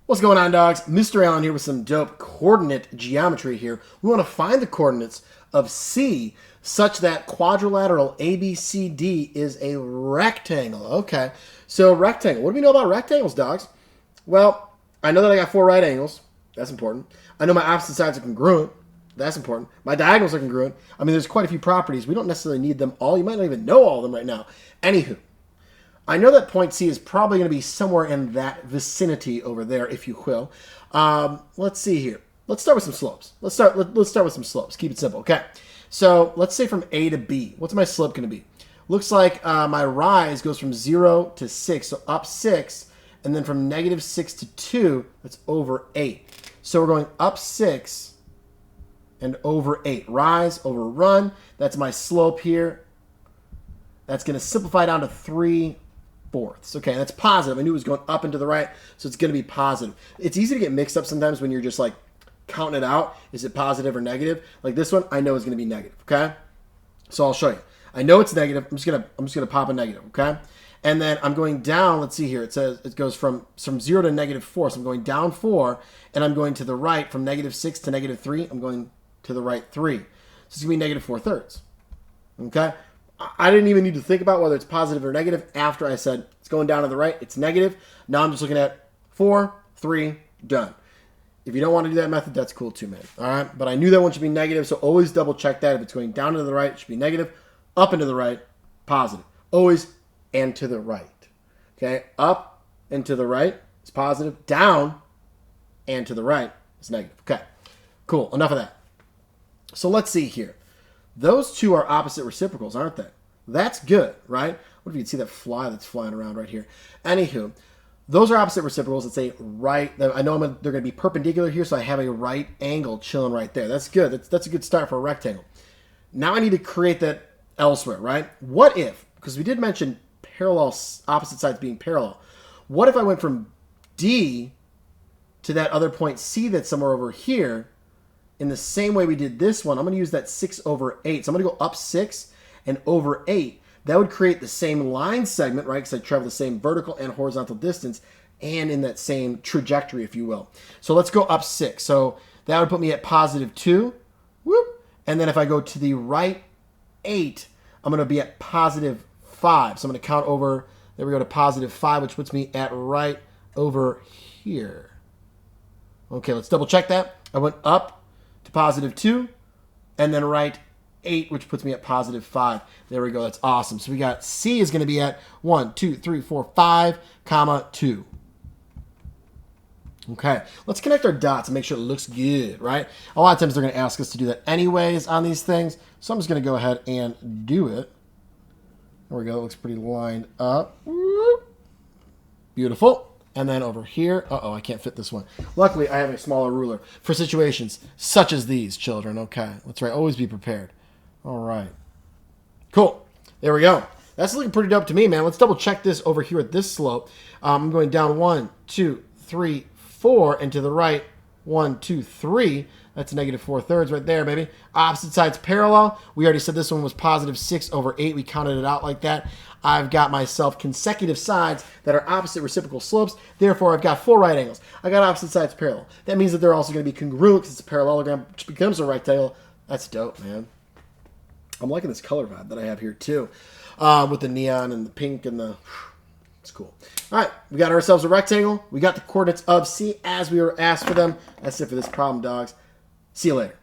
What's going on, dogs? Mr. Allen here with some dope coordinate geometry here. We want to find the coordinates of C such that quadrilateral ABCD is a rectangle. Okay, so rectangle. What do we know about rectangles, dogs? Well, I know that I got 4 right angles. That's important. I know my opposite sides are congruent. That's important. My diagonals are congruent. I mean, there's quite a few properties. We don't necessarily need them all. You might not even know all of them right now. Anywho, I know that point C is probably going to be somewhere in that vicinity over there, if you will. Let's see here. Let's start with some slopes. Let's start with some slopes. Keep it simple, okay? So let's say from A to B. What's my slope going to be? Looks like my rise goes from 0 to 6, so up 6, and then from negative 6 to 2, that's over 8. So we're going up 6 and over 8. Rise over run. That's my slope here. That's going to simplify down to 3/4. Okay, that's positive. I knew it was going up and to the right, so it's going to be positive. It's easy to get mixed up sometimes when you're just like counting it out. Is it positive or negative? Like this one, I know is going to be negative. Okay, so I'll show you. I know it's negative. I'm just gonna pop a negative. Okay, and then I'm going down. Let's see here. It says it goes from 0 to -4. So I'm going down 4, and I'm going to the right from -6 to -3. I'm going to the right 3. So it's gonna be -4/3. Okay. I didn't even need to think about whether it's positive or negative after I said it's going down to the right, it's negative. Now I'm just looking at 4, 3, done. If you don't want to do that method, that's cool too, man. All right, but I knew that one should be negative, so always double check that. If it's going down to the right, it should be negative. Up and to the right, positive. Always and to the right. Okay, up and to the right is positive. Down and to the right is negative. Okay, cool. Enough of that. So let's see here. Those two are opposite reciprocals, aren't they? That's good, right? What if you could see that fly that's flying around right here? Anywho, those are opposite reciprocals. It's a right. I know they're going to be perpendicular here, so I have a right angle chilling right there. That's good. That's a good start for a rectangle. Now I need to create that elsewhere, right? What if, because we did mention parallel, opposite sides being parallel. What if I went from D to that other point C that's somewhere over here, in the same way we did this one? I'm going to use that 6/8. So I'm going to go up 6 and over 8. That would create the same line segment, right? Because I travel the same vertical and horizontal distance and in that same trajectory, if you will. So let's go up 6. So that would put me at +2. Whoop. And then if I go to the right 8, I'm going to be at +5. So I'm going to count over. There we go to +5, which puts me at right over here. Okay, let's double check that. I went up to +2, and then right 8, which puts me at +5. There we go. That's awesome. So we got C is going to be at 1, 2, 3, 4, 5, comma 2. Okay, let's connect our dots and make sure it looks good, right? A lot of times they're going to ask us to do that anyways on these things, so I'm just going to go ahead and do it. There we go. It looks pretty lined up. Beautiful. And then over here, I can't fit this one. Luckily, I have a smaller ruler for situations such as these, children. Okay, that's right. Always be prepared. All right. Cool. There we go. That's looking pretty dope to me, man. Let's double check this over here at this slope. I'm going down 1, 2, 3, 4, and to the right, 1, 2, 3. That's -4/3 right there, baby. Opposite sides parallel. We already said this one was +6/8. We counted it out like that. I've got myself consecutive sides that are opposite reciprocal slopes. Therefore, I've got 4 right angles. I got opposite sides parallel. That means that they're also going to be congruent because it's a parallelogram, which becomes a rectangle. That's dope, man. I'm liking this color vibe that I have here, too, with the neon and the pink and the... It's cool. All right, we got ourselves a rectangle. We got the coordinates of C as we were asked for them. That's it for this problem, dogs. See you later.